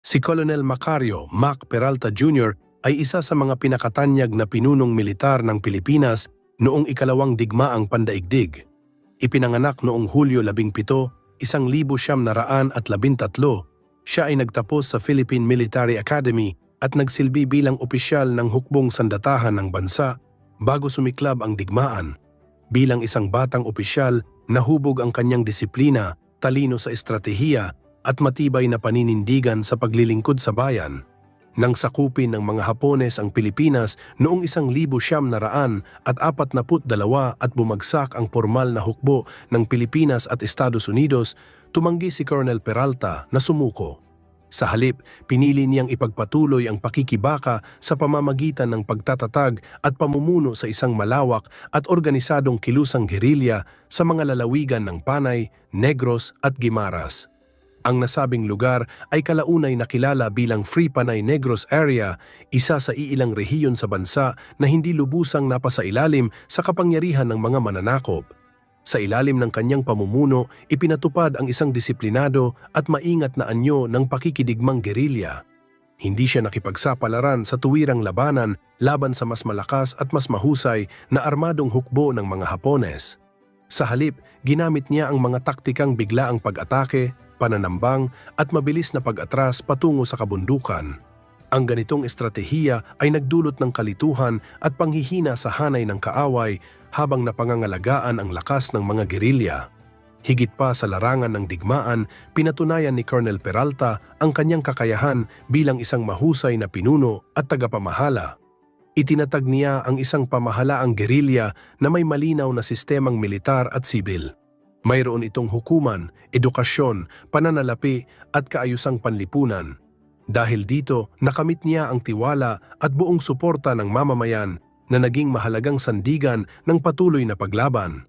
Si Colonel Macario Mac Peralta Jr. ay isa sa mga pinakatanyag na pinunong militar ng Pilipinas noong ikalawang digmaang pandaigdig. Ipinanganak noong Hulyo 17, 1913, siya ay nagtapos sa Philippine Military Academy at nagsilbi bilang opisyal ng hukbong sandatahan ng bansa bago sumiklab ang digmaan. Bilang isang batang opisyal, nahubog ang kanyang disiplina, talino sa estratehiya at matibay na paninindigan sa paglilingkod sa bayan. Nang sakupin ng mga Hapones ang Pilipinas noong 1942 at bumagsak ang formal na hukbo ng Pilipinas at Estados Unidos, tumanggi si Colonel Peralta na sumuko. Sa halip, pinili niyang ipagpatuloy ang pakikibaka sa pamamagitan ng pagtatatag at pamumuno sa isang malawak at organisadong kilusang gerilya sa mga lalawigan ng Panay, Negros at Guimaras. Ang nasabing lugar ay kalaunay nakilala bilang Free Panay Negros Area, isa sa iilang rehiyon sa bansa na hindi lubusang napasailalim sa kapangyarihan ng mga mananakop. Sa ilalim ng kanyang pamumuno, ipinatupad ang isang disiplinado at maingat na anyo ng pakikidigmang gerilya. Hindi siya nakipagsapalaran sa tuwirang labanan laban sa mas malakas at mas mahusay na armadong hukbo ng mga Hapones. Sa halip, ginamit niya ang mga taktikang biglaang pag-atake, pananambang at mabilis na pag-atras patungo sa kabundukan. Ang ganitong estratehiya ay nagdulot ng kalituhan at panghihina sa hanay ng kaaway habang napangangalagaan ang lakas ng mga gerilya. Higit pa sa larangan ng digmaan, pinatunayan ni Colonel Peralta ang kanyang kakayahan bilang isang mahusay na pinuno at tagapamahala. Itinatag niya ang isang pamahalaang gerilya na may malinaw na sistemang militar at sibil. Mayroon itong hukuman, edukasyon, pananalapi at kaayusang panlipunan. Dahil dito, nakamit niya ang tiwala at buong suporta ng mamamayan na naging mahalagang sandigan ng patuloy na paglaban.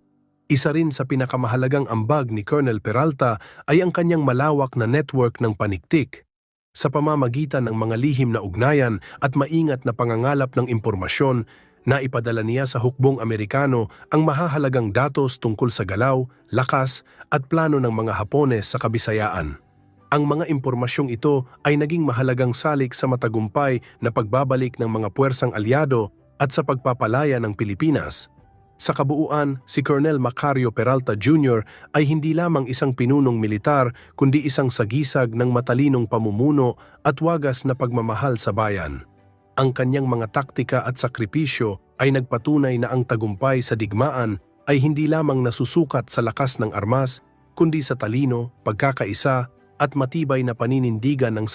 Isa rin sa pinakamahalagang ambag ni Colonel Peralta ay ang kanyang malawak na network ng paniktik. Sa pamamagitan ng mga lihim na ugnayan at maingat na pangangalap ng impormasyon, naipadala niya sa hukbong Amerikano ang mahahalagang datos tungkol sa galaw, lakas at plano ng mga Hapones sa Kabisayaan. Ang mga impormasyong ito ay naging mahalagang salik sa matagumpay na pagbabalik ng mga puwersang alyado at sa pagpapalaya ng Pilipinas. Sa kabuuan, si Colonel Macario Peralta Jr. ay hindi lamang isang pinunong militar kundi isang sagisag ng matalinong pamumuno at wagas na pagmamahal sa bayan. Ang kanyang mga taktika at sakripisyo ay nagpatunay na ang tagumpay sa digmaan ay hindi lamang nasusukat sa lakas ng armas, kundi sa talino, pagkakaisa at matibay na paninindigan ng